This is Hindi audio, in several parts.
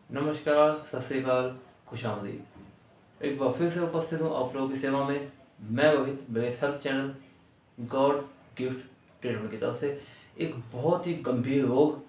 नमस्कार, सत श्री अकाल, खुशामदीद। एक बार फिर से उपस्थित हूँ आप लोगों की सेवा में। मैं रोहित, मेरे health channel God gift treatment की तरफ से एक बहुत ही गंभीर रोग,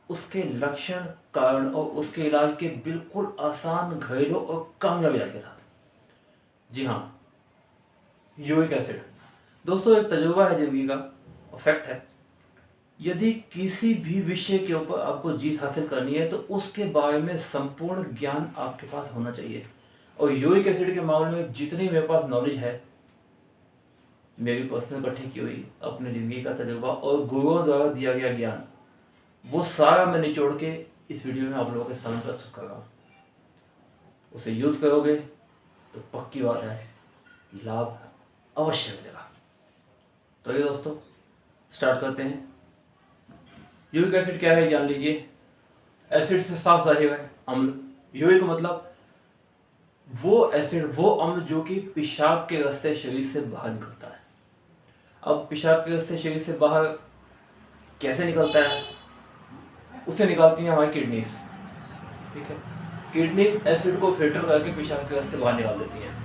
उसके लक्षण, कारण और उसके इलाज के बिल्कुल आसान, घरेलू और कामयाब इलाज के साथ। जी हाँ, यूरिक एसिड। दोस्तों, एक तजुर्बा है जिंदगी का, फैक्ट है। यदि किसी भी विषय के ऊपर आपको जीत हासिल करनी है तो उसके बारे में संपूर्ण ज्ञान आपके पास होना चाहिए। और यूरिक एसिड के मामले में जितनी मेरे पास नॉलेज है, मेरी पर्सनल इकट्ठी की हुई अपनी ज़िंदगी का तजुर्बा और गुरुओं द्वारा दिया गया ज्ञान, वो सारा मैं निचोड़ के इस वीडियो में आप लोगों के सामने प्रस्तुत कर रहा हूँ। उसे यूज़ करोगे तो पक्की बात है, लाभ अवश्य मिलेगा। तो ये दोस्तों, स्टार्ट करते हैं। यूरिक एसिड क्या है, जान लीजिए। एसिड से साफ जाहिर है अम्ल। यूरिक मतलब वो एसिड, वो अम्ल जो कि पेशाब के रास्ते शरीर से बाहर निकलता है। अब पेशाब के रास्ते शरीर से बाहर कैसे निकलता है, उसे निकालती हैं हमारी किडनीज। ठीक है, किडनीज एसिड को फिल्टर करके पेशाब के रास्ते बाहर निकाल देती हैं।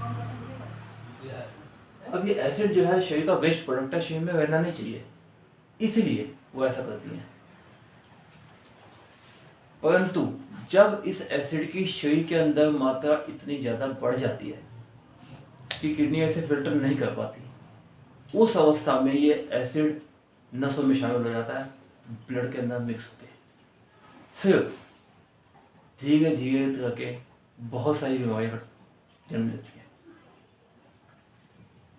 अब ये एसिड जो है शरीर का वेस्ट प्रोडक्ट है, शरीर में रहना नहीं चाहिए, इसलिए वो ऐसा करती हैं। परंतु जब इस एसिड की शरीर के अंदर मात्रा इतनी ज़्यादा बढ़ जाती है कि किडनी ऐसे फिल्टर नहीं कर पाती, उस अवस्था में ये एसिड नसों में शामिल हो जाता है, ब्लड के अंदर मिक्स होके फिर धीरे धीरे करके बहुत सारी बीमारियां जन्म लेती हैं।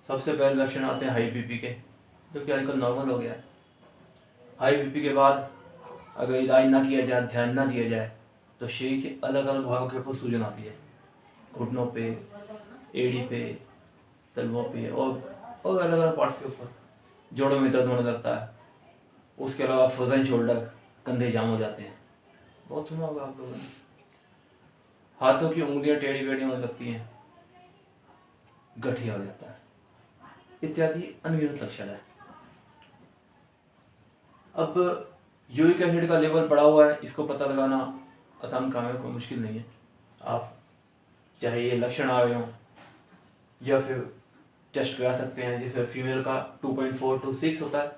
सबसे पहले लक्षण आते हैं हाई बीपी के, जो कि आजकल नॉर्मल हो गया है। हाई बीपी के बाद अगर इलाज ना किया जाए, ध्यान ना दिया जाए, तो शरीर के अलग अलग भागों के ऊपर सूजन आती है। घुटनों पे, एड़ी पे, तलवों पे और अलग अलग पार्ट्स के ऊपर। जोड़ों में दर्द होने लगता है। उसके अलावा फ्रोजन शोल्डर, कंधे जाम हो जाते हैं। बहुत सुना होगा आप लोगों ने। हाथों की उंगलियां टेढ़ी बेढ़ी होने लगती हैं, गठिया हो जाता है, इत्यादि अनगिनत लक्षण है। अब यूरिक एसिड का लेवल बढ़ा हुआ है, इसको पता लगाना आसान काम है, कोई मुश्किल नहीं है। आप चाहे ये लक्षण आ रहे हों या फिर टेस्ट करा सकते हैं, जिसमें फीमेल का 2.4 to 6 होता है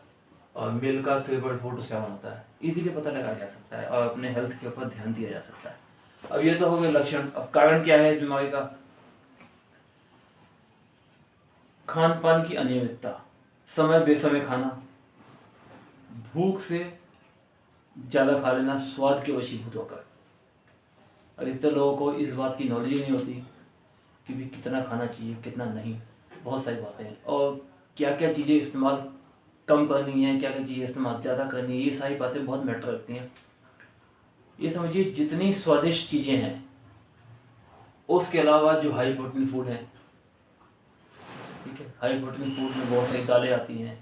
और मेल का 3.4 to 7 होता है। इजीली पता लगाया जा सकता है और अपने हेल्थ के ऊपर ध्यान दिया जा सकता है। अब ये तो हो गए लक्षण। अब कारण क्या है बीमारी का? खान पान की अनियमितता, समय बेसमय खाना, भूख से ज़्यादा खा लेना स्वाद के वशीभूत होकर। अधिकतर लोगों को इस बात की नॉलेज ही नहीं होती कि भी कितना खाना चाहिए, कितना नहीं। बहुत सारी बातें हैं, और क्या क्या चीज़ें इस्तेमाल कम करनी है, क्या क्या चीज़ें इस्तेमाल ज़्यादा करनी है, ये सारी बातें बहुत मैटर रखती हैं। ये समझिए, जितनी स्वादिष्ट चीज़ें हैं, उसके अलावा जो हाई प्रोटीन फूड है, ठीक है, हाई प्रोटीन फूड में बहुत सारी दालें आती हैं,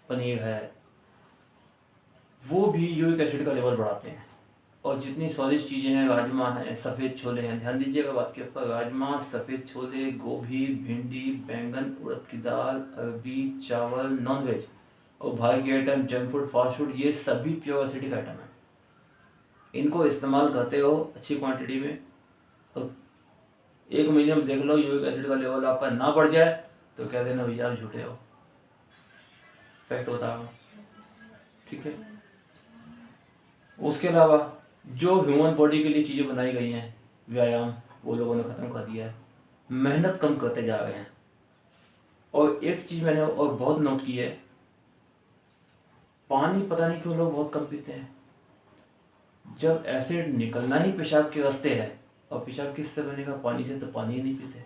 पनीर है, वो भी यूरिक एसिड का लेवल बढ़ाते हैं। और जितनी स्वादिष्ट चीज़ें हैं, राजमा है, सफ़ेद छोले हैं, ध्यान दीजिएगा बात के ऊपर। राजमा, सफ़ेद छोले, गोभी, भिंडी, बैंगन, उड़द की दाल, अरबी, चावल, नॉनवेज और बाहर के item, junk food, fast food, ये सभी प्योर एसिडिक आइटम हैं। इनको इस्तेमाल करते हो अच्छी क्वांटिटी में, तो 1 महीने में देख लो यूरिक एसिड का लेवल आपका ना बढ़ जाए तो कह देना भैया आप झूठे हो। फैक्ट बता रहा हूँ, ठीक है। उसके अलावा जो ह्यूमन बॉडी के लिए चीज़ें बनाई गई हैं, व्यायाम, वो लोगों ने ख़त्म कर दिया है। मेहनत कम करते जा रहे हैं। और एक चीज़ मैंने और बहुत नोट की है, पानी पता नहीं क्यों लोग बहुत कम पीते हैं। जब एसिड निकलना ही पेशाब के रास्ते है, और पेशाब किससे बनेगा? पानी से, तो पानी ही नहीं पीते।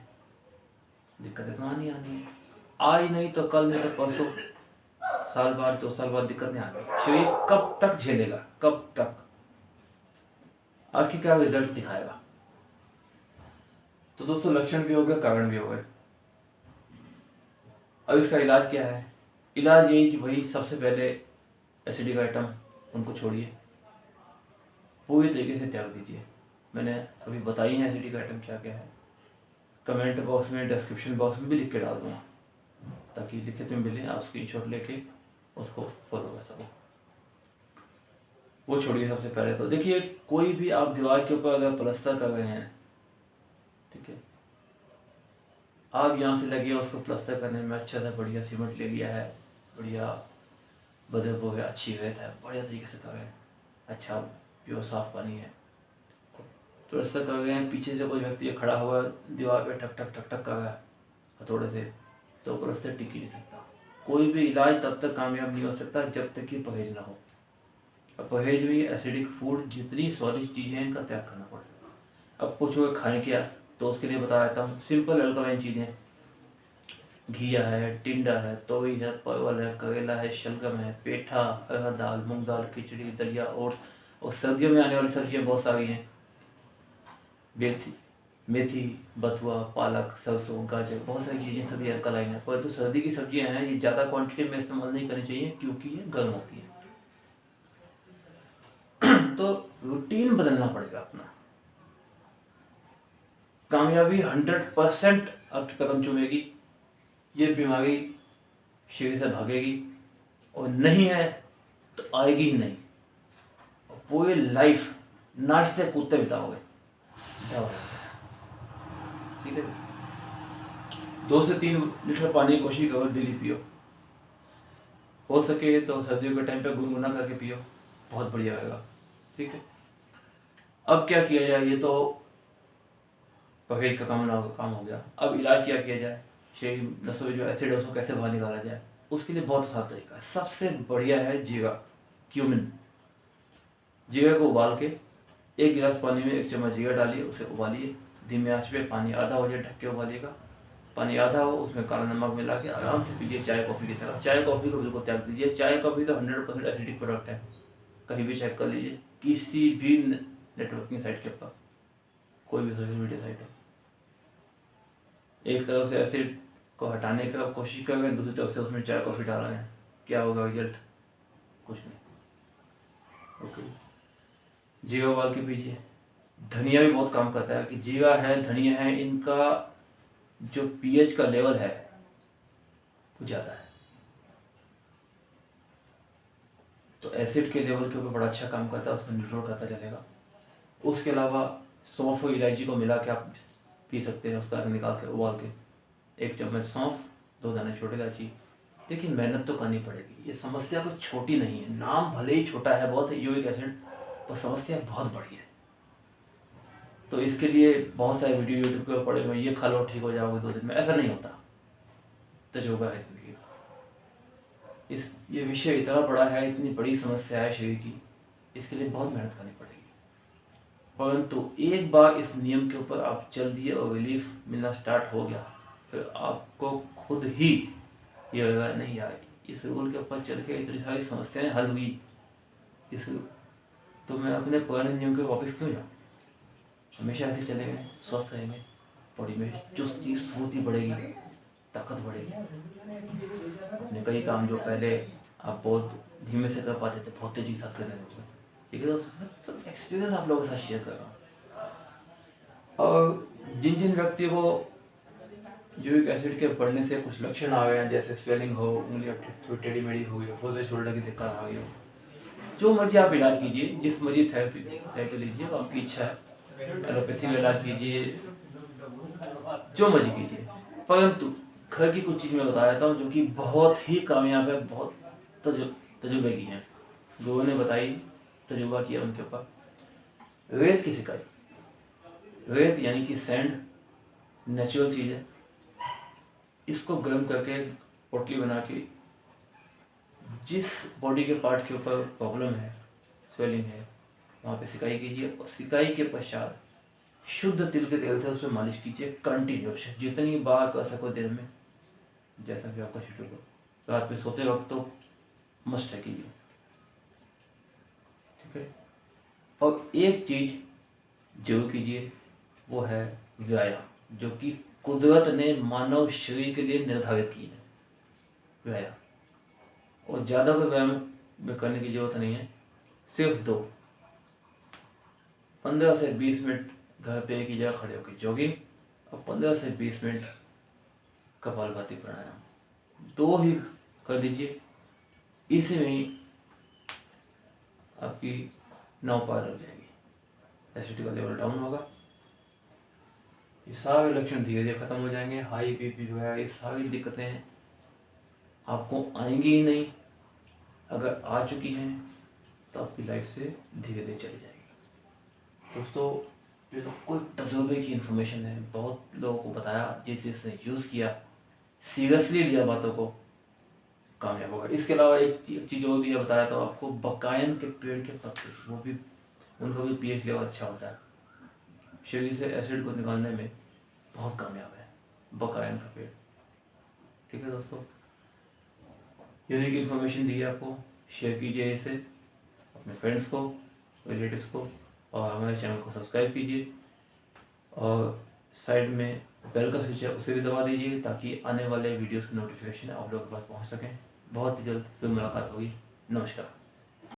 दिक्कतें तो आनी आनी है, आज नहीं तो कल, नहीं तो परसों, साल बाद, 2 साल बाद दिक्कत नहीं आनी। शरीर कब तक झेलेगा, कब तक? आखिर क्या रिजल्ट दिखाएगा? तो दोस्तों, लक्षण भी हो गए, कारण भी हो गए। अब इसका इलाज क्या है? इलाज यही कि भाई सबसे पहले एसिडिक आइटम उनको छोड़िए, पूरी तरीके से त्याग दीजिए। मैंने अभी बताई है एसिडिक आइटम क्या क्या है। कमेंट बॉक्स में, डिस्क्रिप्शन बॉक्स में भी लिख के डाल दूँगा, ताकि लिखित में मिले, आप स्क्रीनशॉट लेके उसको फॉलो कर सको। वो छोड़िए। सबसे पहले तो देखिए, कोई भी आप दीवार के ऊपर अगर प्लास्टर कर रहे हैं, ठीक है, आप यहाँ से लगे उसको प्लास्टर करने में अच्छा सा बढ़िया सीमेंट ले लिया है, बढ़िया बदबू है, अच्छी रेत है, बढ़िया तरीके से कर रहे हैं, अच्छा प्योर साफ पानी है, प्लास्टर कर रहे हैं, पीछे से कोई व्यक्ति खड़ा हुआ दीवार पे ठक ठक ठक ठक कर रहा है हथौड़े से, तो प्लास्टर टिक ही नहीं सकता। कोई भी इलाज तब तक कामयाब नहीं हो सकता जब तक कि परहेज ना हो। अब परहेज में एसिडिक फूड, जितनी स्वादिष्ट चीज़ें हैं, इनका त्याग करना पड़ता है। अब पूछोगे खाएं क्या, तो उसके लिए बता देता हूँ। सिंपल अल्कलाइन चीज़ें, घिया है, टिंडा है, तोई है, परवल है, करेला है, शलगम है, पेठा, अरहर दाल, मूंग दाल, खिचड़ी, दलिया, ओट्स, और सर्दियों में आने वाली सब्जियाँ बहुत सारी हैं, मेथी मेथी, बथुआ, पालक, सरसों, गाजर, बहुत सारी चीज़ें सभी अल्कलाइन है। परंतु सर्दी की सब्जियां हैं, ये ज़्यादा क्वांटिटी में इस्तेमाल नहीं करनी चाहिए क्योंकि ये गर्म होती है। तो रूटीन बदलना पड़ेगा अपना। कामयाबी 100% आपके कदम चूमेगी, ये बीमारी शरीर से भागेगी, और नहीं है तो आएगी ही नहीं, और पूरी लाइफ नाचते कूदते बिताओगे। क्या हो रहा है? ठीक है, 2 से 3 लीटर पानी कोशिश करो डेली पियो, हो सके तो सर्दियों के टाइम पे गुनगुना करके पियो, बहुत बढ़िया रहेगा। ठीक है, अब क्या किया जाए, ये तो परहेज का काम हो गया। अब इलाज क्या किया जाए, शरीर नसों में जो एसिड है उसको कैसे बाहर निकाला जाए, उसके लिए बहुत आसान तरीका है। सबसे बढ़िया है जीरा, क्यूमिन। जीरा को उबाल के 1 गिलास पानी में 1 चम्मच जीरा डालिए, उसे उबालिए धीमे आंच पे, पानी आधा हो जाए ढक के उबालिएगा। पानी आधा हो, उसमें काला नमक मिला के आराम से पीजिए, चाय कॉफ़ी की तरह। चाय कॉफ़ी को बिल्कुल त्याग दीजिए। चाय कॉफ़ी तो 100% एसिडिक प्रोडक्ट है, कहीं भी चेक कर लीजिए, किसी भी नेटवर्किंग साइट के ऊपर, कोई भी सोशल मीडिया साइट हो। एक तरफ से एसिड को हटाने की कोशिश कर रहे हैं, दूसरी तरफ से उसमें चाय कॉफ़ी डाल रहे हैं, क्या होगा रिजल्ट? कुछ नहीं। ओके, जीरा उबाल के पीजिए। धनिया भी बहुत काम करता है, कि जीरा है, धनिया है, इनका जो पीएच का लेवल है वो ज़्यादा है, तो एसिड के लेवल के ऊपर बड़ा अच्छा काम करता है, उसमें कंट्रोल करता चलेगा। उसके अलावा सौंफ और इलायची को मिला के आप पी सकते हैं, उसका निकाल के उबाल के। 1 चम्मच सौंफ, 2 दाने छोटी इलायची। देखिए, मेहनत तो करनी पड़ेगी, ये समस्या कोई छोटी नहीं है। नाम भले ही छोटा है बहुत, यूरिक एसिड, पर समस्या बहुत बड़ी है। तो इसके लिए बहुत सारे वीडियो यूट्यूब पे पड़े हुए, ये खा लो ठीक हो जाओगे 2 दिन में, ऐसा नहीं होता। तजुर्बा है जिंदगी का। ये विषय इतना बड़ा है, इतनी बड़ी समस्या है शरीर की, इसके लिए बहुत मेहनत करनी पड़ेगी। परंतु एक बार इस नियम के ऊपर आप चल दिए और रिलीफ मिलना स्टार्ट हो गया, फिर आपको खुद ही ये होगा, नहीं यार, इस रूल के ऊपर चल के इतनी सारी समस्याएं हल हुई, इस तो मैं अपने पुराने नियम के वापस क्यों जाऊँ? हमेशा ऐसे चलेंगे, स्वस्थ रहेंगे, बॉडी में चुस्ती स्फूर्ति बढ़ेगी, ताकत बढ़ेगी। अपने कई काम जो पहले आप बहुत धीमे से कर पाते थे, बहुत तेजी के साथ करने लगे। ठीक है, तो एक्सपीरियंस आप लोगों के साथ शेयर कर रहा हूँ। और जिन जिन व्यक्ति को यूरिक एसिड के बढ़ने से कुछ लक्षण आ गए हैं, जैसे स्वेलिंग हो, उंगलियां टेढ़ी मेढ़ी हो गई हो, शोल्डर की दिक्कत आ गई हो, जो मर्जी आप इलाज कीजिए, जिस मर्जी थेरेपी लीजिए, वो आपकी इच्छा है। एलोपैथी का इलाज कीजिए, जो मर्जी कीजिए, परंतु घर की कुछ चीज़ मैं बता देता हूँ जो कि बहुत ही कामयाब है, बहुत तजुर्बे की हैं, लोगों ने बताई, तजुर्बा किया उनके ऊपर। रेत की सिकाई, रेत यानी कि सैंड, नेचुरल चीज़ है, इसको गर्म करके पोटली बना के जिस बॉडी के पार्ट के ऊपर प्रॉब्लम है, स्वेलिंग है, वहाँ पे सिकाई कीजिए, और सिकाई के पश्चात शुद्ध तिल के तेल से उसमें मालिश कीजिए कंटिन्यूस, जितनी बार कर सको दिन में, जैसा भी आपका शेड्यूल हो। रात में सोते वक्त तो मस्ट है कीजिए। ठीक है, और एक चीज़ जरूर कीजिए, वो है व्यायाम, जो कि कुदरत ने मानव शरीर के लिए निर्धारित की है, व्यायाम। और ज़्यादा कोई व्यायाम करने की ज़रूरत नहीं है, सिर्फ 15 से 20 मिनट घर पे एक ही जगह खड़े होकर जॉगिंग, और 15 से 20 मिनट कपालभाति प्राणायाम, 2 ही कर लीजिए। इसी में ही आपकी 9 पार लग जाएगी, एसिडिटी का लेवल डाउन होगा। ये सारे लक्षण धीरे धीरे खत्म हो जाएंगे। हाई बीपी जो है, ये सारी दिक्कतें आपको आएंगी ही नहीं। अगर आ चुकी हैं तो आपकी लाइफ से धीरे धीरे चली जाएगी। दोस्तों, बिल्कुल तजुर्बे की इन्फॉर्मेशन है, बहुत लोगों को बताया, जिसने यूज़ किया, सीरियसली लिया बातों को, कामयाब होगा। इसके अलावा एक चीज़ और भी है, बताया था आपको, बकायन के पेड़ के पत्ते, वो भी उनका भी पीएच लेवल अच्छा होता है, शरीर से एसिड को निकालने में बहुत कामयाब है बकायन का पेड़। ठीक है दोस्तों, यूनिक इन्फॉर्मेशन दी है आपको, शेयर कीजिए इसे अपने फ्रेंड्स को, रिलेटिव्स को, और हमारे चैनल को सब्सक्राइब कीजिए, और साइड में बेल का स्विच है उसे भी दबा दीजिए, ताकि आने वाले वीडियोस की नोटिफिकेशन आप लोगों के पास पहुंच सकें। बहुत ही जल्द फिर मुलाकात होगी। नमस्कार।